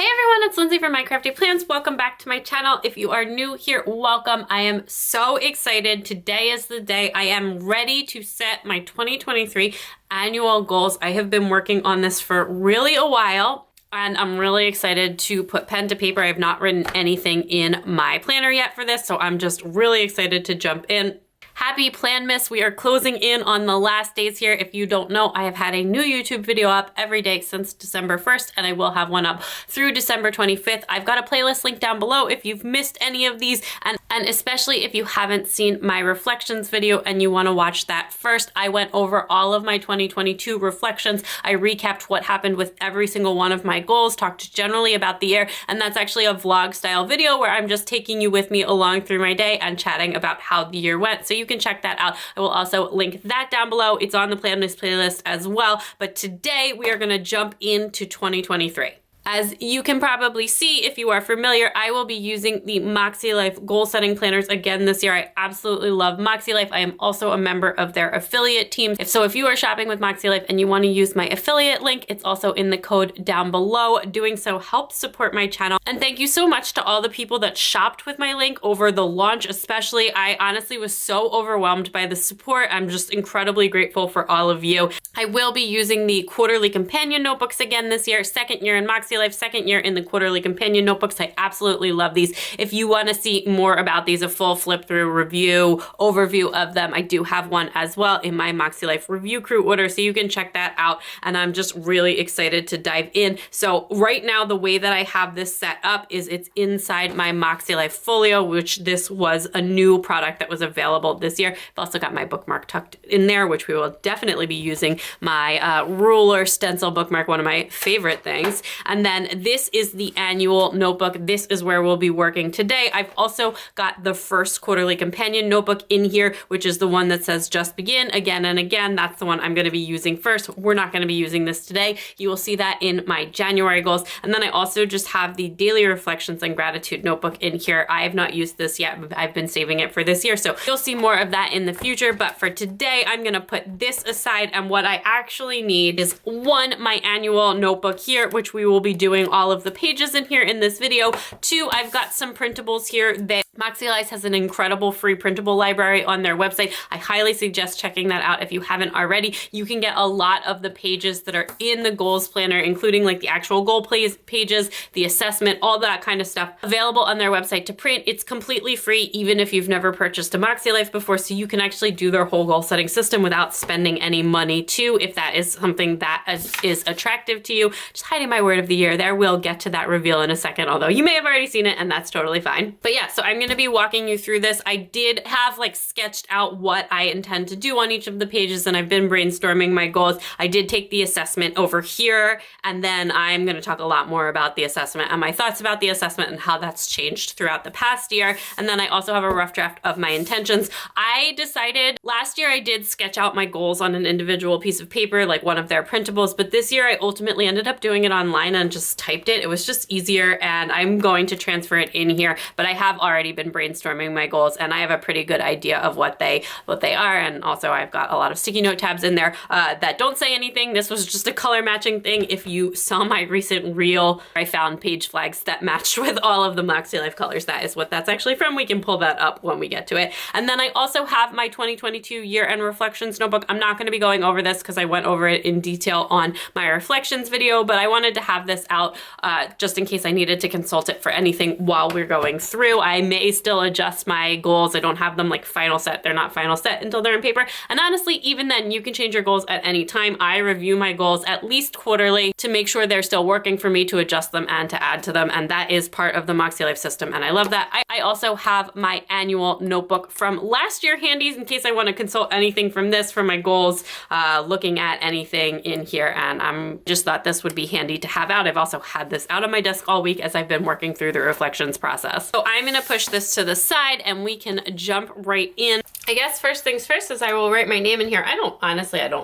Hey everyone, it's Lindsay from My Crafty Plans. Welcome back to my channel. If you are new here, welcome. I am so excited. Today is the day I am ready to set my 2023 annual goals. I have been working on this for really a while, and I'm really excited to put pen to paper. I have not written anything in my planner yet for this, so I'm just really excited to jump in. Happy PLANMAS. We are closing in on the last days here. If you don't know, I have had a new YouTube video up every day since December 1st, and I will have one up through December 25th. I've got a playlist link down below if you've missed any of these, and especially if you haven't seen my reflections video and you want to watch that first. I went over all of my 2022 reflections. I recapped what happened with every single one of my goals, talked generally about the year, and that's actually a vlog style video where I'm just taking you with me along through my day and chatting about how the year went. So you can check that out. I will also link that down below. It's on the PLANMAS playlist as well. But today we are going to jump into 2023. As you can probably see, if you are familiar, I will be using the MakseLife goal setting planners again this year. I absolutely love MakseLife. I am also a member of their affiliate team. If you are shopping with MakseLife and you want to use my affiliate link, it's also in the code down below. Doing so helps support my channel. And thank you so much to all the people that shopped with my link over the launch, especially. I honestly was so overwhelmed by the support. I'm just incredibly grateful for all of you. I will be using the quarterly companion notebooks again this year, second year in MakseLife, second year in the quarterly companion notebooks. I absolutely love these. If you want to see more about these, a full flip through review, overview of them, I do have one as well in my MakseLife review crew order, so you can check that out. And I'm just really excited to dive in. So right now, the way that I have this set up is it's inside my MakseLife folio, which this was a new product that was available this year. I've also got my bookmark tucked in there, which we will definitely be using. My ruler stencil bookmark, one of my favorite things. And then this is the annual notebook. This is where we'll be working today. I've also got the first quarterly companion notebook in here, which is the one that says just begin again and again. That's the one I'm going to be using first. We're not going to be using this today. You will see that in my January goals. And then I also just have the daily reflections and gratitude notebook in here. I have not used this yet. I've been saving it for this year. So you'll see more of that in the future. But for today, I'm going to put this aside. And what I actually need is one, my annual notebook here, which we will be doing all of the pages in here in this video. Two, I've got some printables here that MakseLife has an incredible free printable library on their website. I highly suggest checking that out if you haven't already. You can get a lot of the pages that are in the goals planner, including like the actual goal pages, the assessment, all that kind of stuff available on their website to print. It's completely free, even if you've never purchased a MakseLife before, so you can actually do their whole goal setting system without spending any money too, if that is something that is attractive to you. Just hiding my word of the year there. We'll get to that reveal in a second, although you may have already seen it and that's totally fine. But yeah, so I'm going to be walking you through this. I did have like sketched out what I intend to do on each of the pages, and I've been brainstorming my goals. I did take the assessment over here, and then I'm going to talk a lot more about the assessment and my thoughts about the assessment and how that's changed throughout the past year. And then I also have a rough draft of my intentions. I decided last year I did sketch out my goals on an individual piece of paper, like one of their printables, but this year I ultimately ended up doing it online and just typed it. It was just easier, and I'm going to transfer it in here, but I have already been brainstorming my goals and I have a pretty good idea of what they are. And also I've got a lot of sticky note tabs in there that don't say anything. This was just a color matching thing. If you saw my recent reel, I found page flags that matched with all of the MakseLife colors. That is what that's actually from. We can pull that up when we get to it. And then I also have my 2022 year-end reflections notebook. I'm not going to be going over this because I went over it in detail on my reflections video, but I wanted to have this out just in case I needed to consult it for anything while we're going through. I may still adjust my goals. I don't have them like final set. They're not final set until they're in paper. And honestly, even then, you can change your goals at any time. I review my goals at least quarterly to make sure they're still working for me, to adjust them and to add to them. And that is part of the MakseLife system. And I love that. I also have my annual notebook from last year handies in case I want to consult anything from this for my goals, looking at anything in here. And I'm just thought this would be handy to have out. I've also had this out on my desk all week as I've been working through the reflections process. So I'm going to push this to the side and we can jump right in. I guess first things first is I will write my name in here. I don't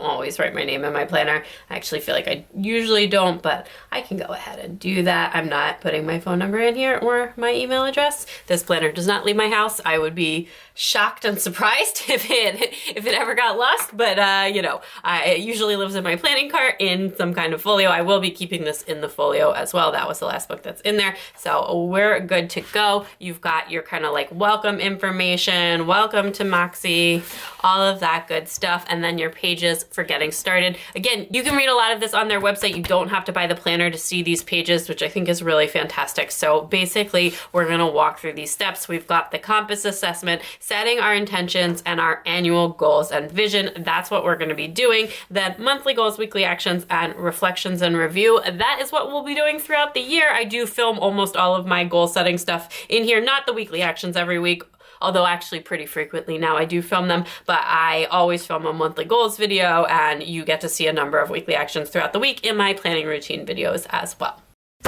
always write my name in my planner. I actually feel like I usually don't, but I can go ahead and do that. I'm not putting my phone number in here or my email address. This planner does not leave my house. I would be shocked and surprised if it ever got lost, but you know, it usually lives in my planning cart in some kind of folio. I will be keeping this in the the folio as well. That was the last book that's in there. So we're good to go. You've got your kind of like welcome information, welcome to Maxi, all of that good stuff. And then your pages for getting started. Again, you can read a lot of this on their website. You don't have to buy the planner to see these pages, which I think is really fantastic. So basically, we're gonna walk through these steps. We've got the compass assessment, setting our intentions and our annual goals and vision. That's what we're gonna be doing. Then monthly goals, weekly actions, and reflections and review. That is what we'll be doing throughout the year. I do film almost all of my goal setting stuff in here, not the weekly actions every week, although actually pretty frequently now I do film them, but I always film a monthly goals video, and you get to see a number of weekly actions throughout the week in my planning routine videos as well.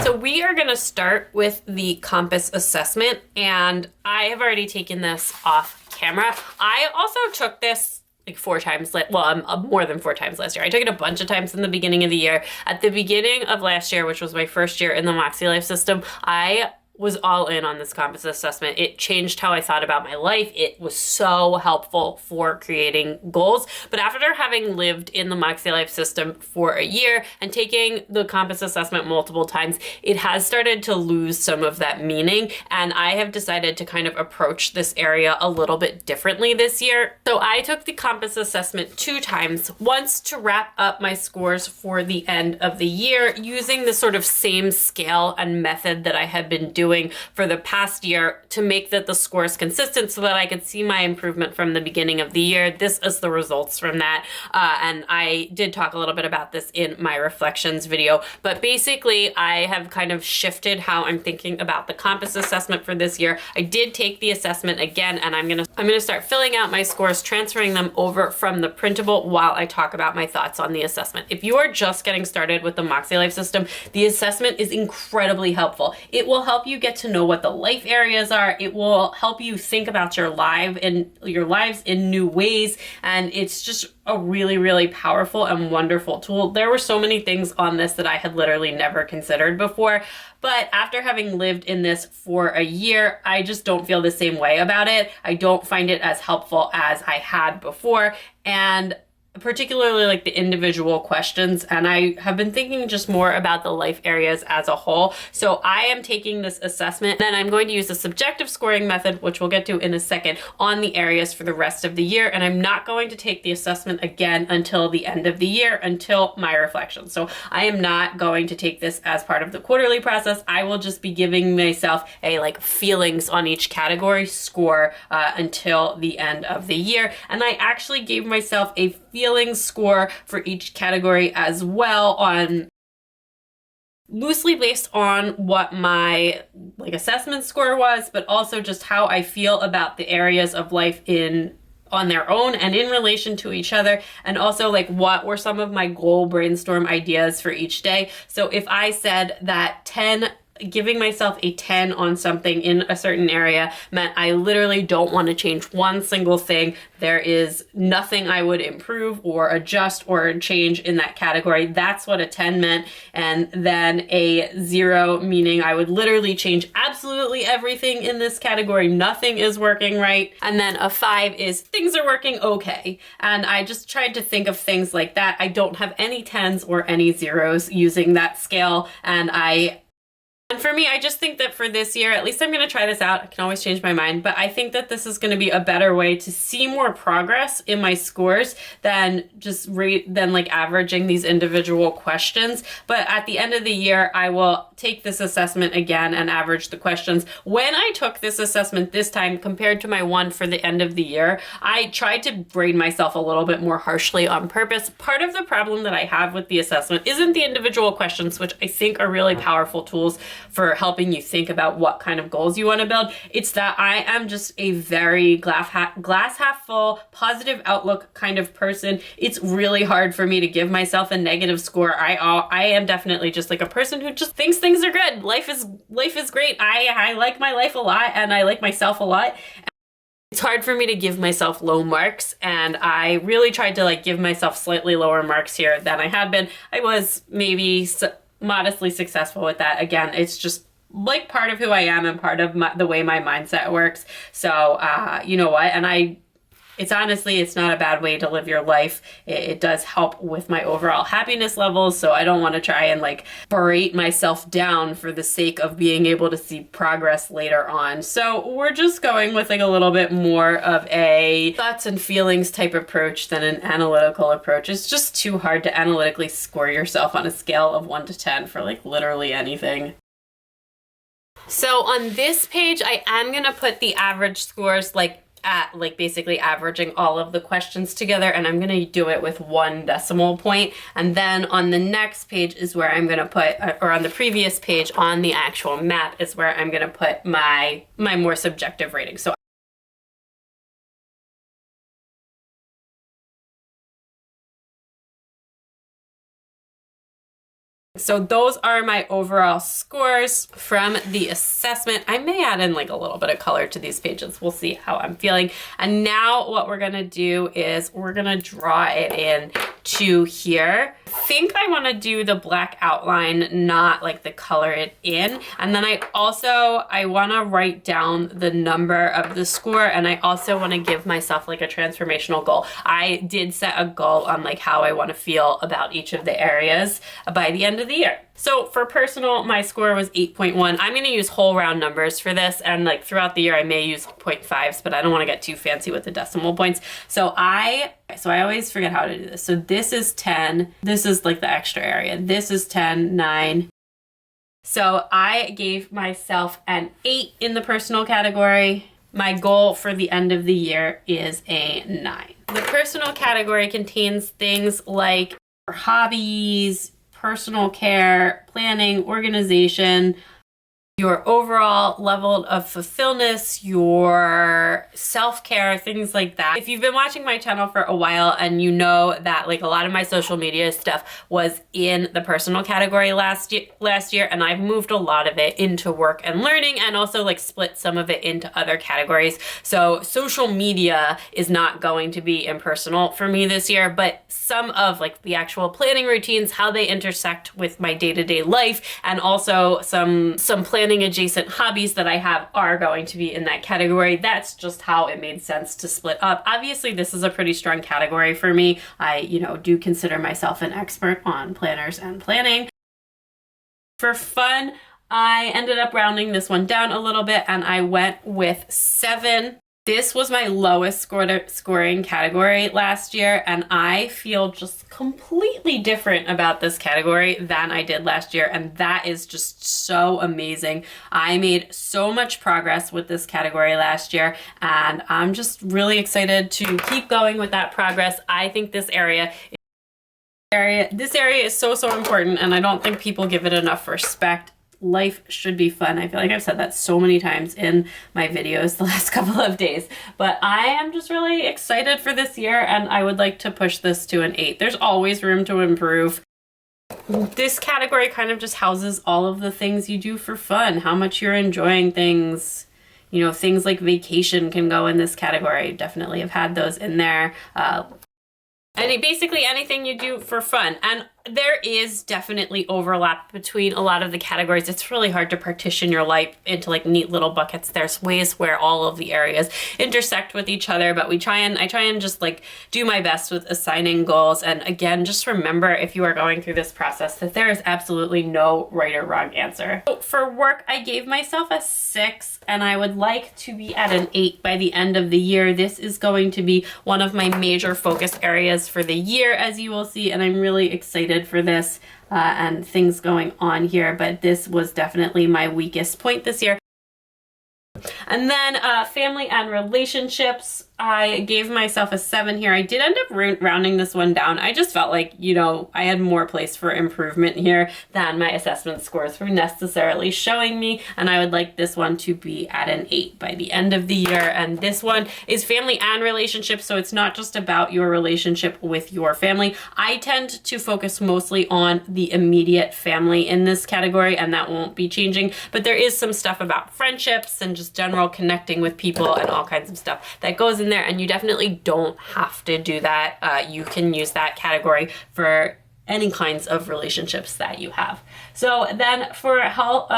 So we are gonna start with the compass assessment, and I have already taken this off camera. I also took this like 4 times, more than 4 times last year. I took it a bunch of times in the beginning of the year. At the beginning of last year, which was my first year in the MakseLife system, I was all in on this compass assessment. It changed how I thought about my life. It was so helpful for creating goals. But after having lived in the MakseLife system for a year and taking the compass assessment multiple times, it has started to lose some of that meaning. And I have decided to kind of approach this area a little bit differently this year. So I took the compass assessment 2 times, once to wrap up my scores for the end of the year using the sort of same scale and method that I had been doing for the past year to make that the scores consistent so that I could see my improvement from the beginning of the year. This is the results from that. And I did talk a little bit about this in my reflections video, but basically I have kind of shifted how I'm thinking about the compass assessment for this year. I did take the assessment again, and I'm gonna start filling out my scores, transferring them over from the printable while I talk about my thoughts on the assessment. If you are just getting started with the MakseLife system, the assessment is incredibly helpful. It will help you get to know what the life areas are. It will help you think about your lives in new ways. And it's just a really, really powerful and wonderful tool. There were so many things on this that I had literally never considered before. But after having lived in this for a year, I just don't feel the same way about it. I don't find it as helpful as I had before. And particularly like the individual questions, and I have been thinking just more about the life areas as a whole. So I am taking this assessment, then I'm going to use the subjective scoring method, which we'll get to in a second, on the areas for the rest of the year, and I'm not going to take the assessment again until the end of the year, until my reflections. So I am not going to take this as part of the quarterly process. I will just be giving myself a like feelings on each category score until the end of the year, and I actually gave myself a feelings score for each category as well, on loosely based on what my like assessment score was, but also just how I feel about the areas of life on their own and in relation to each other, and also like what were some of my goal brainstorm ideas for each day. So if I said that giving myself a 10 on something in a certain area meant I literally don't want to change one single thing. There is nothing I would improve or adjust or change in that category. That's what a 10 meant. And then a 0 meaning I would literally change absolutely everything in this category. Nothing is working right. And then a 5 is things are working okay. And I just tried to think of things like that. I don't have any 10s or any 0s using that scale. And for me, I just think that for this year, at least I'm going to try this out. I can always change my mind, but I think that this is going to be a better way to see more progress in my scores than like averaging these individual questions. But at the end of the year, I will take this assessment again and average the questions. When I took this assessment this time compared to my one for the end of the year, I tried to grade myself a little bit more harshly on purpose. Part of the problem that I have with the assessment isn't the individual questions, which I think are really powerful tools for helping you think about what kind of goals you want to build. It's that I am just a very glass half full, positive outlook kind of person. It's really hard for me to give myself a negative score. I am definitely just like a person who just thinks things are good. Life is great. I like my life a lot, and I like myself a lot. It's hard for me to give myself low marks, and I really tried to like give myself slightly lower marks here than I had been. I was maybe modestly successful with that. Again, it's just like part of who I am and part of the way my mindset works. So, you know what? And It's honestly, it's not a bad way to live your life. It does help with my overall happiness levels, so I don't want to try and like berate myself down for the sake of being able to see progress later on. So we're just going with like a little bit more of a thoughts and feelings type approach than an analytical approach. It's just too hard to analytically score yourself on a scale of 1 to 10 for like literally anything. So on this page, I am gonna put the average scores like at like basically averaging all of the questions together, and I'm gonna do it with 1 decimal point. And then on the next page is where I'm gonna put, or on the previous page on the actual map is where I'm gonna put my more subjective rating. So those are my overall scores from the assessment. I may add in like a little bit of color to these pages. We'll see how I'm feeling. And now what we're gonna do is we're gonna draw it in to here. I think I wanna do the black outline, not like the color it in. And then I wanna write down the number of the score, and I also wanna give myself like a transformational goal. I did set a goal on like how I wanna feel about each of the areas by the end of the year. So for personal, my score was 8.1. I'm gonna use whole round numbers for this, and like throughout the year I may use 0.5s, but I don't wanna get too fancy with the decimal points. So I always forget how to do this. So this is 10, this is like the extra area. This is 10, 9. So I gave myself an 8 in the personal category. My goal for the end of the year is a 9. The personal category contains things like hobbies, personal care, planning, organization, your overall level of fulfillment, your self-care, things like that. If you've been watching my channel for a while and you know that like a lot of my social media stuff was in the personal category last year, and I've moved a lot of it into work and learning, and also like split some of it into other categories. So social media is not going to be impersonal for me this year, but some of like the actual planning routines, how they intersect with my day-to-day life, and also some planning adjacent hobbies that I have are going to be in that category. That's just how it made sense to split up. Obviously, this is a pretty strong category for me. I, do consider myself an expert on planners and planning. For fun, I ended up rounding this one down a little bit, and I went with 7. This was my lowest scoring category last year, and I feel just completely different about this category than I did last year, and that is just so amazing. I made so much progress with this category last year, and I'm just really excited to keep going with that progress. I think this area is so important, and I don't think people give it enough respect. Life should be fun. I feel like I've said that so many times in my videos the last couple of days, but I am just really excited for this year, and I would like to push this to an 8. There's always room to improve. This category kind of just houses all of the things you do for fun, how much you're enjoying things. Things like vacation can go in this category. Definitely have had those in there. Basically anything you do for fun. And there is definitely overlap between a lot of the categories. It's really hard to partition your life into like neat little buckets. There's ways where all of the areas intersect with each other, but I try and just like do my best with assigning goals. And again, just remember, if you are going through this process, that there is absolutely no right or wrong answer. So for work, I gave myself a 6, and I would like to be at an 8 by the end of the year. This is going to be one of my major focus areas for the year, as you will see, and I'm really excited for this and things going on here, but this was definitely my weakest point this year. And then family and relationships, I gave myself a 7 here. I did end up rounding this one down. I just felt like, I had more place for improvement here than my assessment scores were necessarily showing me. And I would like this one to be at an 8 by the end of the year. And this one is family and relationships. So it's not just about your relationship with your family. I tend to focus mostly on the immediate family in this category, and that won't be changing. But there is some stuff about friendships and just general connecting with people and all kinds of stuff that goes in there, and you definitely don't have to do that. You can use that category for any kinds of relationships that you have. So then for health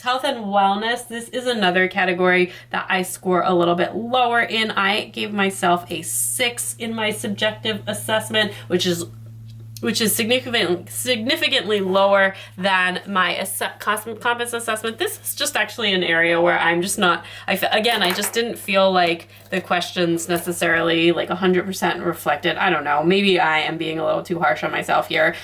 health and wellness. This is another category that I score a little bit lower in. I gave myself a 6 in my subjective assessment, which is significantly lower than my compass assessment. This is just actually an area where I'm just not, I just didn't feel like the questions necessarily like 100% reflected. I don't know, maybe I am being a little too harsh on myself here.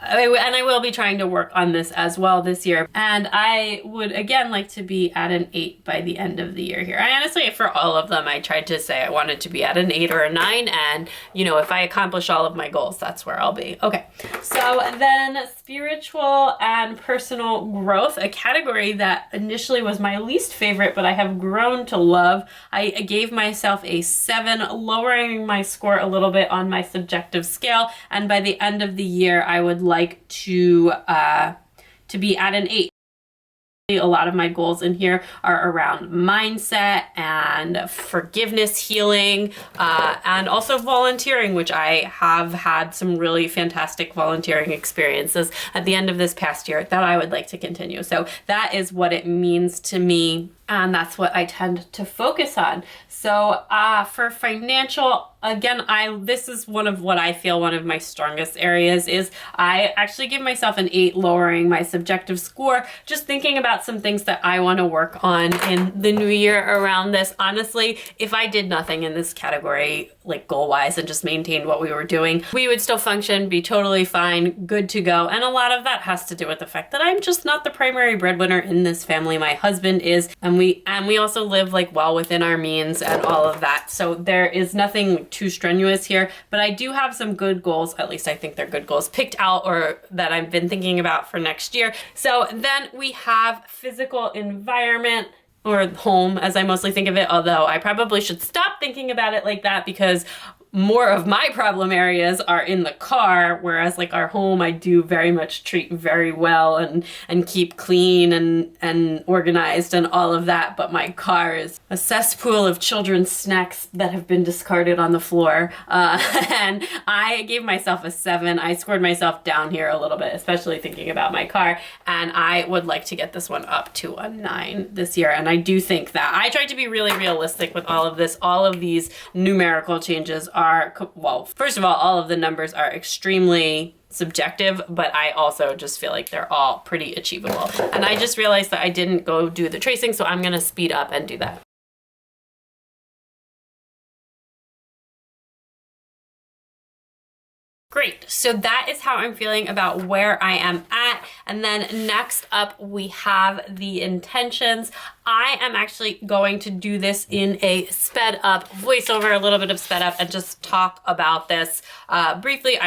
And I will be trying to work on this as well this year. And I would, again, like to be at an 8 by the end of the year here. I honestly, for all of them, I tried to say I wanted to be at an 8 or a 9. And, you know, if I accomplish all of my goals, that's where I'll be. Okay, so then spiritual and personal growth, a category that initially was my least favorite, but I have grown to love. I gave myself a 7, lowering my score a little bit on my subjective scale. And by the end of the year, I would like to be at an 8. A lot of my goals in here are around mindset and forgiveness, healing, and also volunteering, which I have had some really fantastic volunteering experiences at the end of this past year that I would like to continue. So that is what it means to me, and that's what I tend to focus on. So for financial, again, this is one of what I feel one of my strongest areas is I actually give myself an 8, lowering my subjective score, just thinking about some things that I want to work on in the new year around this. Honestly, if I did nothing in this category, like goal-wise, and just maintained what we were doing, we would still function, be totally fine, good to go. And a lot of that has to do with the fact that I'm just not the primary breadwinner in this family. My husband is, and we also live like well within our means and all of that. So there is nothing too strenuous here, but I do have some good goals, at least I think they're good goals, picked out or that I've been thinking about for next year. So then we have physical environment, or home as I mostly think of it, although I probably should stop thinking about it like that because more of my problem areas are in the car, whereas like our home I do very much treat very well and keep clean and organized and all of that, but my car is a cesspool of children's snacks that have been discarded on the floor, and I gave myself a 7. I scored myself down here a little bit, especially thinking about my car, and I would like to get this one up to a 9 this year. And I do think that I tried to be really realistic with all of this. All of these numerical changes are, well, first of all of the numbers are extremely subjective, but I also just feel like they're all pretty achievable. And I just realized that I didn't go do the tracing, so I'm gonna speed up and do that. Great, so that is how I'm feeling about where I am at. And then next up, we have the intentions. I am actually going to do this in a sped up voiceover, a little bit of sped up, and just talk about this briefly.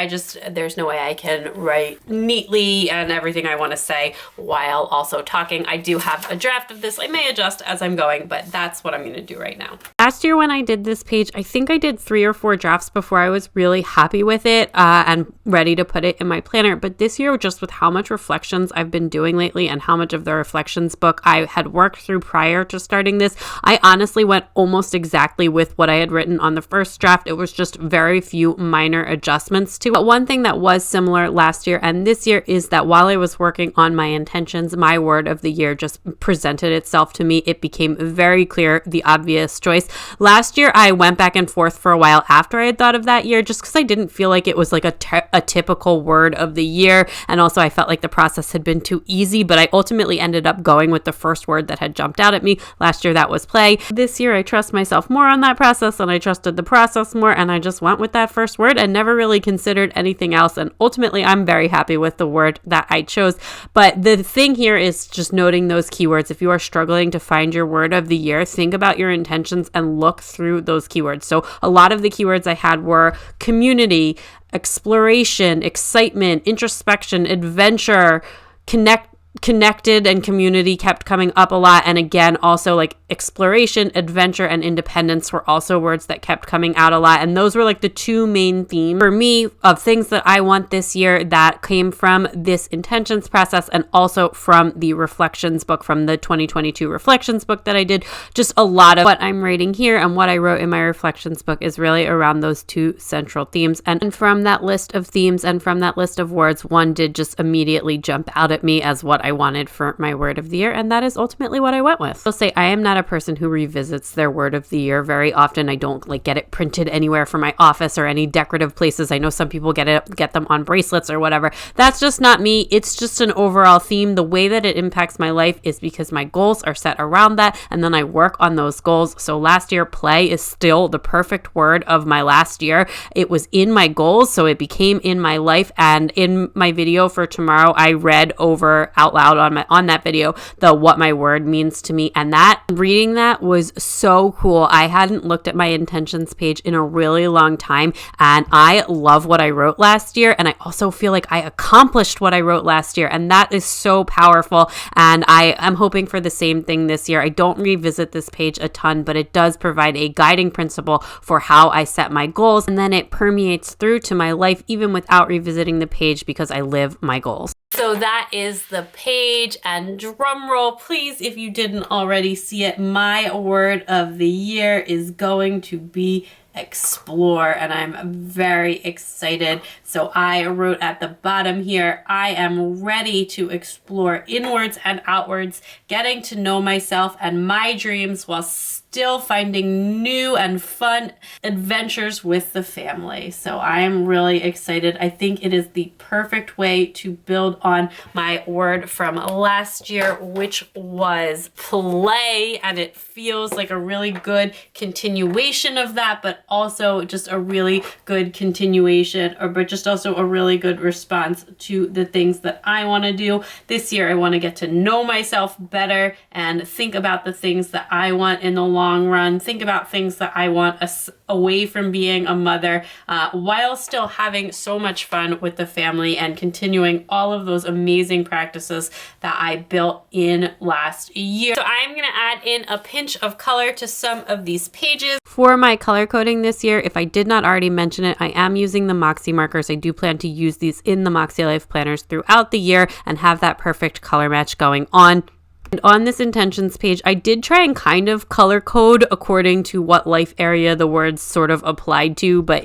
There's no way I can write neatly and everything I want to say while also talking. I do have a draft of this. I may adjust as I'm going, but that's what I'm going to do right now. Last year when I did this page, I think I did 3 or 4 drafts before I was really happy with it and ready to put it in my planner. But this year, just with how much reflections I've been doing lately and how much of the reflections book I had worked through prior to starting this, I honestly went almost exactly with what I had written on the first draft. It was just very few minor adjustments to it. But one thing that was similar last year and this year is that while I was working on my intentions, my word of the year just presented itself to me. It became very clear, the obvious choice. Last year, I went back and forth for a while after I had thought of that year, just because I didn't feel like it was like a typical word of the year. And also I felt like the process had been too easy, but I ultimately ended up going with the first word that had jumped out at me. Last year, that was play. This year, I trust myself more on that process and I trusted the process more, and I just went with that first word and never really considered anything else. And ultimately, I'm very happy with the word that I chose. But the thing here is just noting those keywords. If you are struggling to find your word of the year, think about your intentions and look through those keywords. So a lot of the keywords I had were community, exploration, excitement, introspection, adventure, connected, and community kept coming up a lot. And again, also like exploration, adventure, and independence were also words that kept coming out a lot. And those were like the 2 main themes for me of things that I want this year that came from this intentions process and also from the reflections book, from the 2022 reflections book that I did. Just a lot of what I'm writing here and what I wrote in my reflections book is really around those 2 central themes. And from that list of themes and from that list of words, one did just immediately jump out at me as what what I wanted for my word of the year, and that is ultimately what I went with. I'll say I am not a person who revisits their word of the year very often. I don't like get it printed anywhere for my office or any decorative places. I know some people get them on bracelets or whatever. That's just not me. It's just an overall theme. The way that it impacts my life is because my goals are set around that, and then I work on those goals. So last year, play is still the perfect word of my last year. It was in my goals, so it became in my life. And in my video for tomorrow, I read over out loud on that video what my word means to me, and that reading that was so cool. I hadn't looked at my intentions page in a really long time, and I love what I wrote last year, and I also feel like I accomplished what I wrote last year, and that is so powerful. And I am hoping for the same thing this year. I don't revisit this page a ton, but it does provide a guiding principle for how I set my goals, and then it permeates through to my life even without revisiting the page because I live my goals. So that is the page, and drum roll please if you didn't already see it. My word of the year is going to be explore, and I'm very excited. So I wrote at the bottom here, I am ready to explore inwards and outwards, getting to know myself and my dreams while still finding new and fun adventures with the family. So I am really excited. I think it is the perfect way to build on my word from last year, which was play, and it feels like a really good continuation of that, but also just a really good continuation, but just also a really good response to the things that I want to do this year. I want to get to know myself better and think about the things that I want in the long run, think about things that I want away from being a mother, while still having so much fun with the family and continuing all of those amazing practices that I built in last year. So I'm going to add in a pinch of color to some of these pages. For my color coding this year, if I did not already mention it, I am using the Moxie markers. I do plan to use these in the MakseLife planners throughout the year and have that perfect color match going on. And on this intentions page, I did try and kind of color code according to what life area the words sort of applied to, but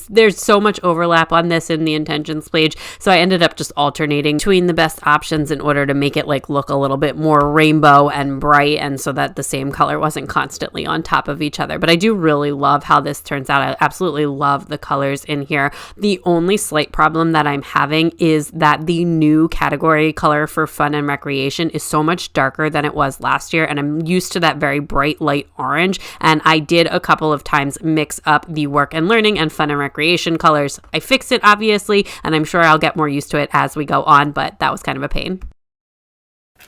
there's so much overlap on this in the intentions page, so I ended up just alternating between the best options in order to make it look a little bit more rainbow and bright, and so that the same color wasn't constantly on top of each other. But I do really love how this turns out. I absolutely love the colors in here. The only slight problem that I'm having is that the new category color for fun and recreation is so much darker than it was last year, and I'm used to that very bright light orange, and I did a couple of times mix up the work and learning and fun and recreation colors. I fixed it obviously, and I'm sure I'll get more used to it as we go on, but that was kind of a pain.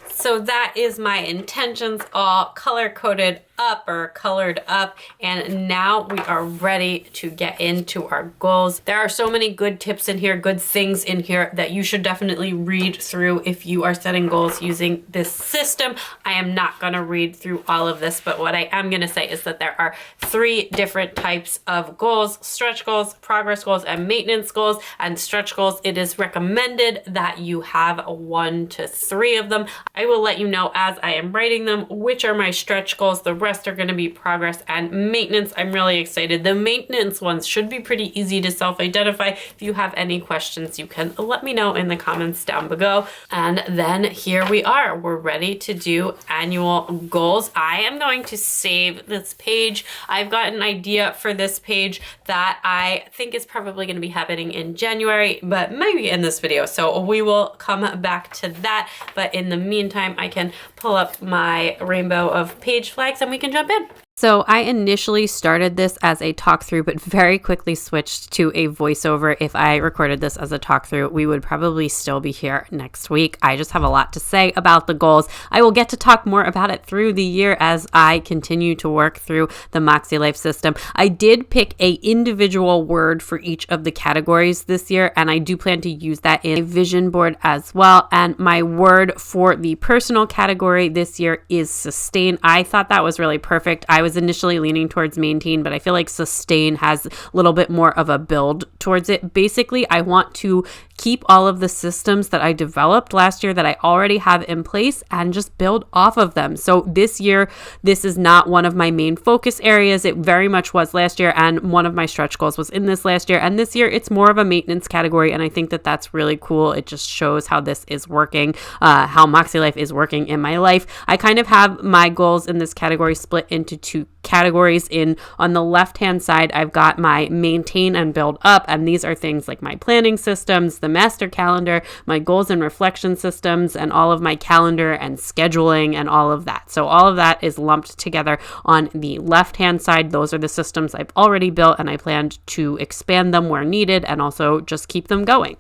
So that is my intentions all color coded up or colored up, and now we are ready to get into our goals. There are so many good tips in here, good things in here that you should definitely read through if you are setting goals using this system. I am not going to read through all of this, but what I am going to say is that there are 3 different types of goals: stretch goals, progress goals, and maintenance goals. And stretch goals, it is recommended that you have 1 to 3 of them. I will let you know as I am writing them which are my stretch goals. The rest are going to be progress and maintenance. I'm really excited. The maintenance ones should be pretty easy to self-identify. If you have any questions, you can let me know in the comments down below. And then here we are. We're ready to do annual goals. I am going to save this page. I've got an idea for this page that I think is probably going to be happening in January, but maybe in this video. So we will come back to that. But in the meantime, I can pull up my rainbow of page flags and we can jump in. So I initially started this as a talk through, but very quickly switched to a voiceover. If I recorded this as a talk through, we would probably still be here next week. I just have a lot to say about the goals. I will get to talk more about it through the year as I continue to work through the MakseLife system. I did pick a individual word for each of the categories this year, and I do plan to use that in a vision board as well. And my word for the personal category this year is sustain. I thought that was really perfect. I was initially leaning towards maintain, but I feel like sustain has a little bit more of a build towards it. Basically, I want to keep all of the systems that I developed last year that I already have in place and just build off of them. So this year, this is not one of my main focus areas. It very much was last year, and one of my stretch goals was in this last year. And this year, it's more of a maintenance category, and I think that that's really cool. It just shows how this is working, how MakseLife is working in my life. I kind of have my goals in this category split into two categories. On the left hand side, I've got my maintain and build up, and these are things like my planning systems, the master calendar, my goals and reflection systems, and all of my calendar and scheduling and all of that. So all of that is lumped together on the left hand side. Those are the systems I've already built, and I planned to expand them where needed and also just keep them going.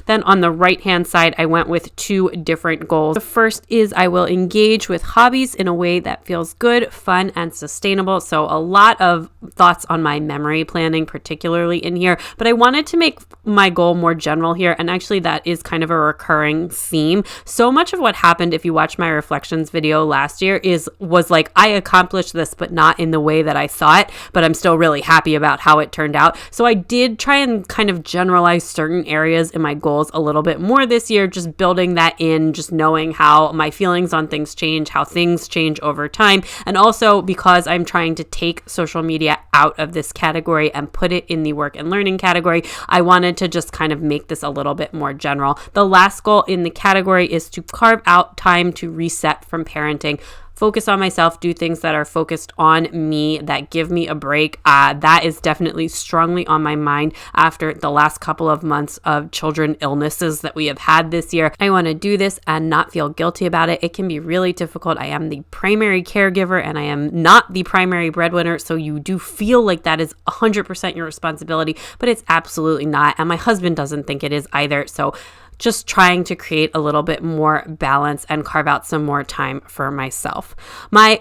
Then on the right hand side, I went with two different goals. The first is I will engage with hobbies in a way that feels good, fun, and sustainable. So a lot of thoughts on my memory planning, particularly in here, but I wanted to make my goal more general here. And actually that is kind of a recurring theme. So much of what happened, if you watch my reflections video last year, was like, I accomplished this, but not in the way that I thought, but I'm still really happy about how it turned out. So I did try and kind of generalize certain areas in my goals a little bit more this year, just building that in, just knowing how my feelings on things change, how things change over time. And also because I'm trying to take social media out of this category and put it in the work and learning category, I wanted to just kind of make this a little bit more general. The last goal in the category is to carve out time to reset from parenting. Focus on myself, do things that are focused on me, that give me a break. That is definitely strongly on my mind after the last couple of months of children illnesses that we have had this year. I want to do this and not feel guilty about it. It can be really difficult. I am the primary caregiver and I am not the primary breadwinner, so you do feel like that is 100% your responsibility, but it's absolutely not. And my husband doesn't think it is either. So just trying to create a little bit more balance and carve out some more time for myself.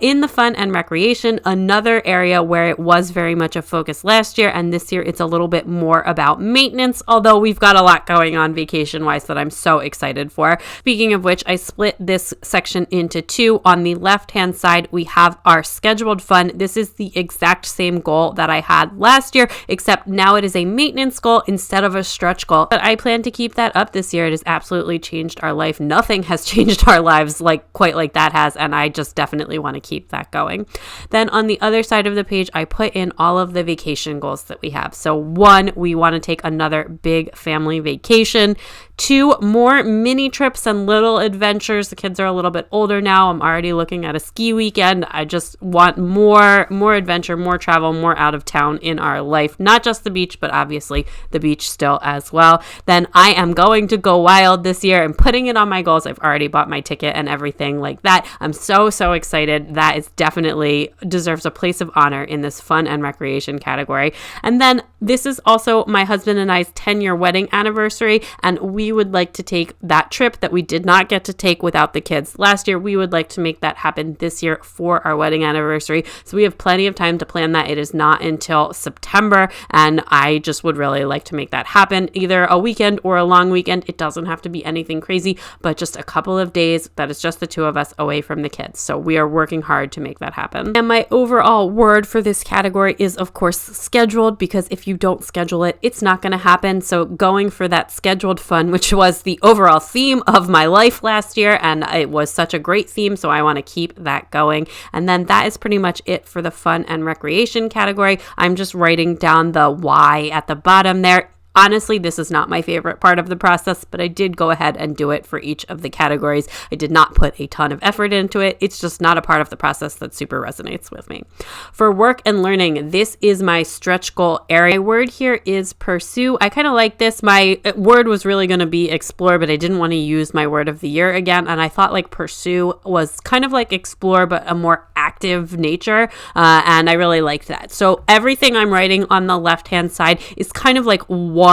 In the fun and recreation, another area where it was very much a focus last year, and this year it's a little bit more about maintenance, although we've got a lot going on vacation-wise that I'm so excited for. Speaking of which, I split this section into two. On the left-hand side, we have our scheduled fun. This is the exact same goal that I had last year, except now it is a maintenance goal instead of a stretch goal. But I plan to keep that up this year. It has absolutely changed our life. Nothing has changed our lives quite like that has, and I just definitely want to keep that going. Then on the other side of the page, I put in all of the vacation goals that we have. So 1, we want to take another big family vacation. 2, more mini trips and little adventures. The kids are a little bit older now. I'm already looking at a ski weekend. I just want more adventure, more travel, more out of town in our life. Not just the beach, but obviously the beach still as well. Then I am going to go wild this year and putting it on my goals. I've already bought my ticket and everything like that. I'm so excited. That is definitely deserves a place of honor in this fun and recreation category. And then this is also my husband and I's 10-year wedding anniversary, and we would like to take that trip that we did not get to take without the kids last year. We would like to make that happen this year for our wedding anniversary. So we have plenty of time to plan that. It is not until September, and I just would really like to make that happen, either a weekend or a long weekend. It doesn't have to be anything crazy, but just a couple of days that is just the two of us away from the kids. So we are working hard to make that happen. And my overall word for this category is, of course, scheduled, because if you don't schedule it, it's not going to happen. So going for that scheduled fun, which was the overall theme of my life last year, and it was such a great theme, so I want to keep that going. And then that is pretty much it for the fun and recreation category. I'm just writing down the why at the bottom there. Honestly, this is not my favorite part of the process, but I did go ahead and do it for each of the categories. I did not put a ton of effort into it. It's just not a part of the process that super resonates with me. For work and learning, this is my stretch goal area. My word here is pursue. I kind of like this. My word was really going to be explore, but I didn't want to use my word of the year again. And I thought pursue was kind of like explore, but a more active nature. And I really liked that. So everything I'm writing on the left-hand side is kind of like one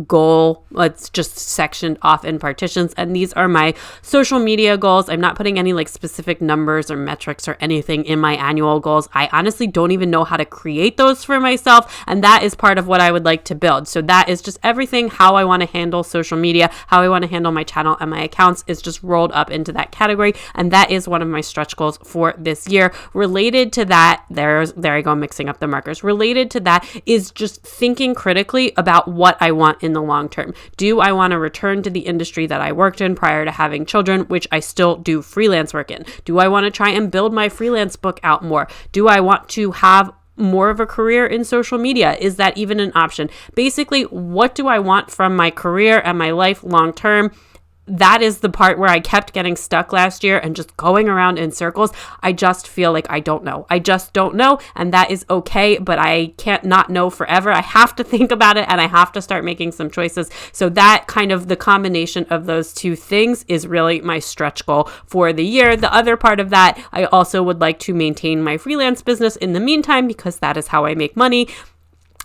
goal. It's just sectioned off in partitions, and these are my social media goals. I'm not putting any specific numbers or metrics or anything in my annual goals. I honestly don't even know how to create those for myself, and that is part of what I would like to build. So that is just everything, how I want to handle social media, how I want to handle my channel and my accounts is just rolled up into that category, and that is one of my stretch goals for this year. Related to that, there I go, mixing up the markers. Related to that is just thinking critically about what I want in in the long term? Do I want to return to the industry that I worked in prior to having children, which I still do freelance work in? Do I want to try and build my freelance book out more? Do I want to have more of a career in social media? Is that even an option? Basically, what do I want from my career and my life long term? That is the part where I kept getting stuck last year and just going around in circles. I just feel like I don't know. I just don't know. And that is okay, but I can't not know forever. I have to think about it and I have to start making some choices. So that kind of the combination of those two things is really my stretch goal for the year. The other part of that, I also would like to maintain my freelance business in the meantime, because that is how I make money.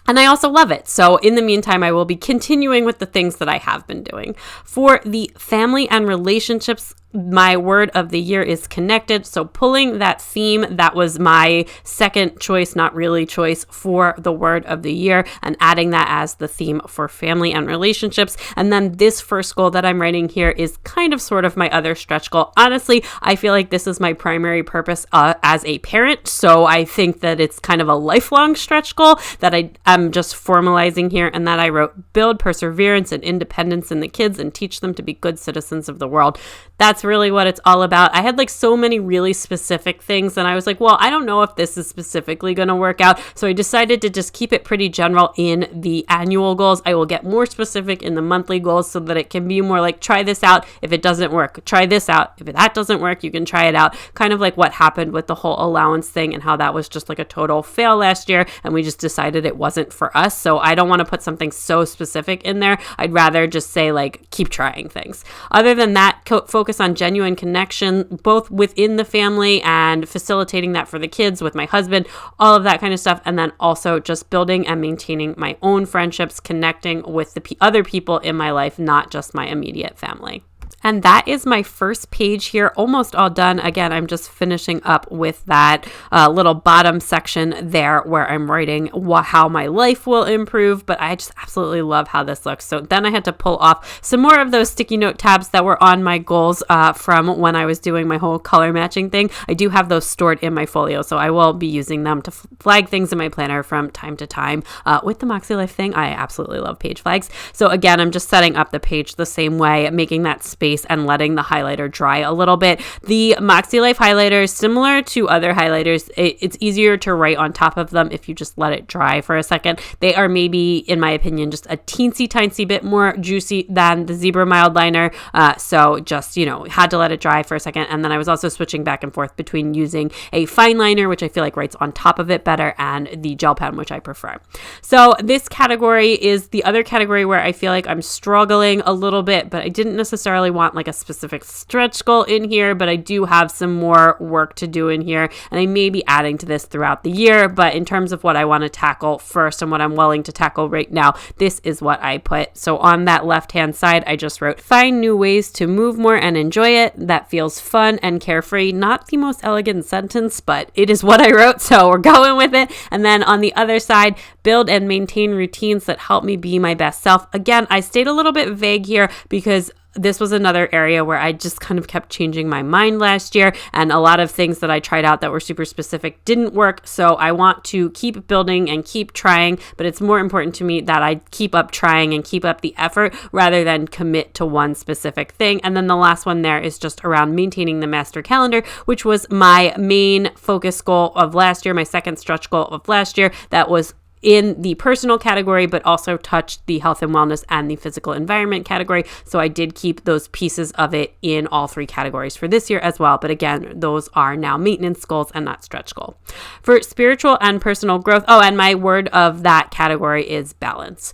And I also love it. So in the meantime, I will be continuing with the things that I have been doing. For the family and relationships, my word of the year is connected. So pulling that theme, that was my second choice, not really choice, for the word of the year, and adding that as the theme for family and relationships. And then this first goal that I'm writing here is kind of sort of my other stretch goal. Honestly, I feel like this is my primary purpose as a parent. So I think that it's kind of a lifelong stretch goal that I'm just formalizing here, and that I wrote: build perseverance and independence in the kids and teach them to be good citizens of the world. That's really what it's all about. I had like so many really specific things, and I was like, well, I don't know if this is specifically going to work out. So I decided to just keep it pretty general in the annual goals. I will get more specific in the monthly goals so that it can be more like, try this out. If it doesn't work, try this out. If that doesn't work, you can try it out. Kind of like what happened with the whole allowance thing and how that was just like a total fail last year, and we just decided it wasn't for us. So I don't want to put something so specific in there. I'd rather just say like, keep trying things. Other than that, focus on genuine connection, both within the family and facilitating that for the kids with my husband, all of that kind of stuff. And then also just building and maintaining my own friendships, connecting with the other people in my life, not just my immediate family. And that is my first page here, almost all done. Again, I'm just finishing up with that little bottom section there where I'm writing how my life will improve, but I just absolutely love how this looks. So then I had to pull off some more of those sticky note tabs that were on my goals from when I was doing my whole color matching thing. I do have those stored in my folio, so I will be using them to flag things in my planner from time to time. With the MakseLife thing, I absolutely love page flags. So again, I'm just setting up the page the same way, making that space and letting the highlighter dry a little bit. The MakseLife highlighters, similar to other highlighters, it's easier to write on top of them if you just let it dry for a second. They are maybe, in my opinion, just a teensy bit more juicy than the Zebra Mild Liner. So just, had to let it dry for a second. And then I was also switching back and forth between using a fine liner, which I feel like writes on top of it better, and the gel pen, which I prefer. So this category is the other category where I feel like I'm struggling a little bit, but I didn't necessarily want like a specific stretch goal in here, but I do have some more work to do in here, and I may be adding to this throughout the year. But in terms of what I want to tackle first and what I'm willing to tackle right now, this is what I put. So on that left-hand side, I just wrote, find new ways to move more and enjoy it. That feels fun and carefree. Not the most elegant sentence, but it is what I wrote, so we're going with it. And then on the other side, build and maintain routines that help me be my best self. Again, I stayed a little bit vague here because this was another area where I just kind of kept changing my mind last year, and a lot of things that I tried out that were super specific didn't work. So I want to keep building and keep trying, but it's more important to me that I keep up trying and keep up the effort rather than commit to one specific thing. And then the last one there is just around maintaining the master calendar, which was my main focus goal of last year, my second stretch goal of last year. That was in the personal category, but also touched the health and wellness and the physical environment category. So I did keep those pieces of it in all three categories for this year as well. But again, those are now maintenance goals and not stretch goal. For spiritual and personal growth, and my word of that category is balance.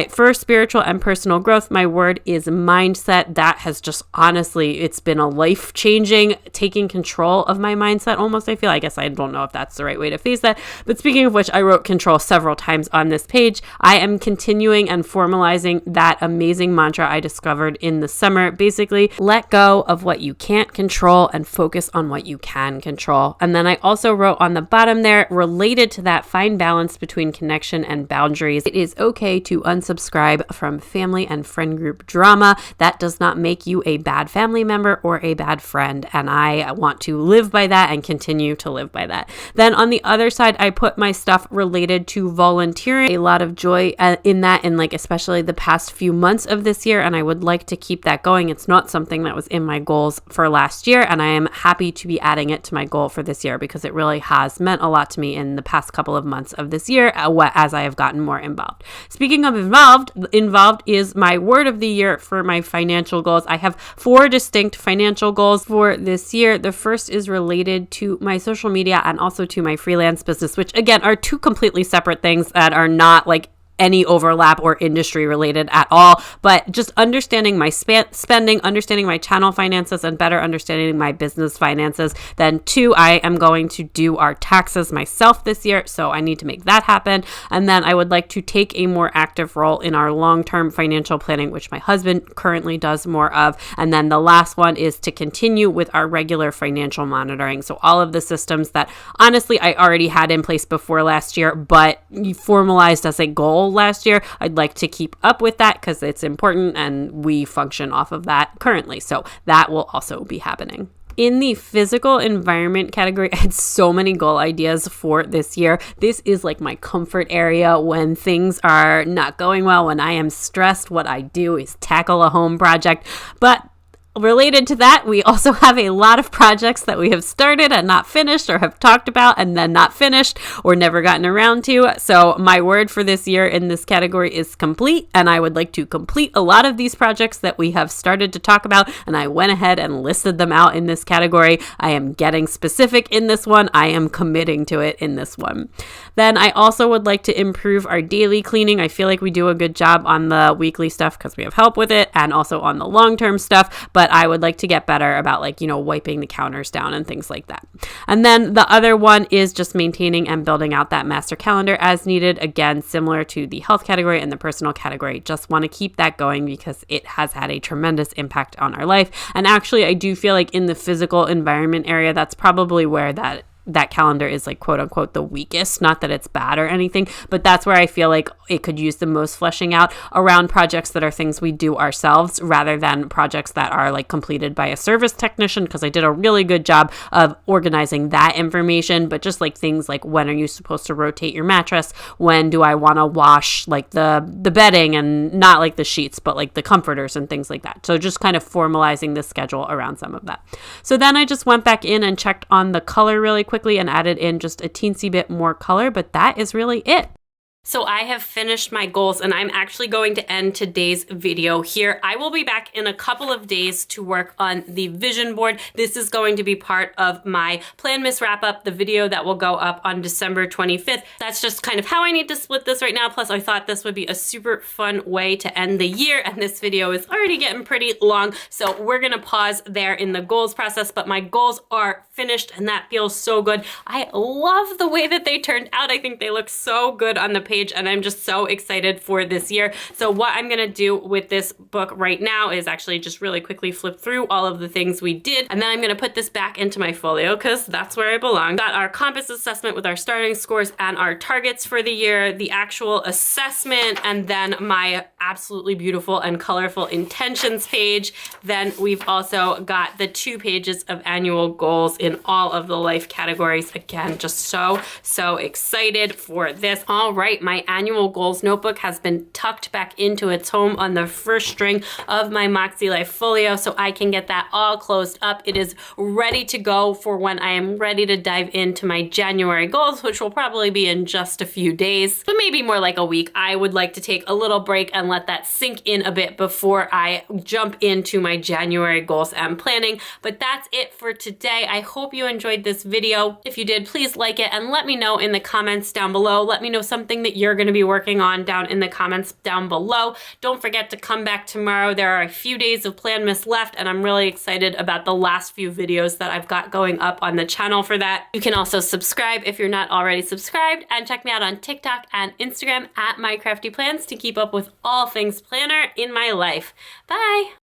For spiritual and personal growth, my word is mindset. That has just honestly, it's been a life-changing, taking control of my mindset almost, I feel. I guess I don't know if that's the right way to phrase that. But speaking of which, I wrote control several times on this page. I am continuing and formalizing that amazing mantra I discovered in the summer. Basically, let go of what you can't control and focus on what you can control. And then I also wrote on the bottom there, related to that, find balance between connection and boundaries. It is okay to unsubscribe from family and friend group drama. That does not make you a bad family member or a bad friend, and I want to live by that and continue to live by that. Then on the other side, I put my stuff related to volunteering. A lot of joy in that, in like especially the past few months of this year, and I would like to keep that going. It's not something that was in my goals for last year, and I am happy to be adding it to my goal for this year because it really has meant a lot to me in the past couple of months of this year as I have gotten more involved. Speaking of involved is my word of the year for my financial goals. I have 4 distinct financial goals for this year. The first is related to my social media and also to my freelance business, which again are 2 completely separate things that are not like any overlap or industry related at all, but just understanding my spending, understanding my channel finances, and better understanding my business finances. Then 2, I am going to do our taxes myself this year, so I need to make that happen. And then I would like to take a more active role in our long-term financial planning, which my husband currently does more of. And then the last one is to continue with our regular financial monitoring. So all of the systems that honestly I already had in place before last year, but you formalized as a goal last year, I'd like to keep up with that because it's important and we function off of that currently. So that will also be happening. In the physical environment category, I had so many goal ideas for this year. This is like my comfort area when things are not going well, when I am stressed. What I do is tackle a home project. But related to that, we also have a lot of projects that we have started and not finished, or have talked about and then not finished or never gotten around to. So my word for this year in this category is complete, and I would like to complete a lot of these projects that we have started to talk about, and I went ahead and listed them out in this category. I am getting specific in this one. I am committing to it in this one. Then I also would like to improve our daily cleaning. I feel like we do a good job on the weekly stuff because we have help with it, and also on the long-term stuff, but I would like to get better about wiping the counters down and things like that. And then the other one is just maintaining and building out that master calendar as needed. Again, similar to the health category and the personal category. Just want to keep that going because it has had a tremendous impact on our life. And actually, I do feel like in the physical environment area, that's probably where that calendar is like quote unquote the weakest. Not that it's bad or anything, but that's where I feel like it could use the most fleshing out around projects that are things we do ourselves rather than projects that are like completed by a service technician, because I did a really good job of organizing that information. But just like things like, when are you supposed to rotate your mattress? When do I want to wash like the bedding, and not like the sheets, but like the comforters and things like that. So just kind of formalizing the schedule around some of that. So then I just went back in and checked on the color really quickly and added in just a teensy bit more color, but that is really it. So I have finished my goals, and I'm actually going to end today's video here. I will be back in a couple of days to work on the vision board. This is going to be part of my PLANMAS wrap up, the video that will go up on December 25th. That's just kind of how I need to split this right now. Plus I thought this would be a super fun way to end the year, and this video is already getting pretty long. So we're gonna pause there in the goals process, but my goals are finished and that feels so good. I love the way that they turned out. I think they look so good on the page, and I'm just so excited for this year. So what I'm gonna do with this book right now is actually just really quickly flip through all of the things we did, and then I'm gonna put this back into my folio because that's where I belong. Got our compass assessment with our starting scores and our targets for the year, the actual assessment, and then my absolutely beautiful and colorful intentions page. Then we've also got the 2 pages of annual goals in all of the life categories. Again, just so excited for this. All right, my annual goals notebook has been tucked back into its home on the first string of my MakseLife folio, so I can get that all closed up. It is ready to go for when I am ready to dive into my January goals, which will probably be in just a few days, but maybe more like a week. I would like to take a little break and let that sink in a bit before I jump into my January goals and planning. But that's it for today. I hope you enjoyed this video. If you did, please like it and let me know in the comments down below. Let me know something that you're going to be working on down in the comments down below. Don't forget to come back tomorrow. There are a few days of PLANMAS left, and I'm really excited about the last few videos that I've got going up on the channel for that. You can also subscribe if you're not already subscribed, and check me out on TikTok and Instagram at MyCraftyPlans to keep up with all things planner in my life. Bye!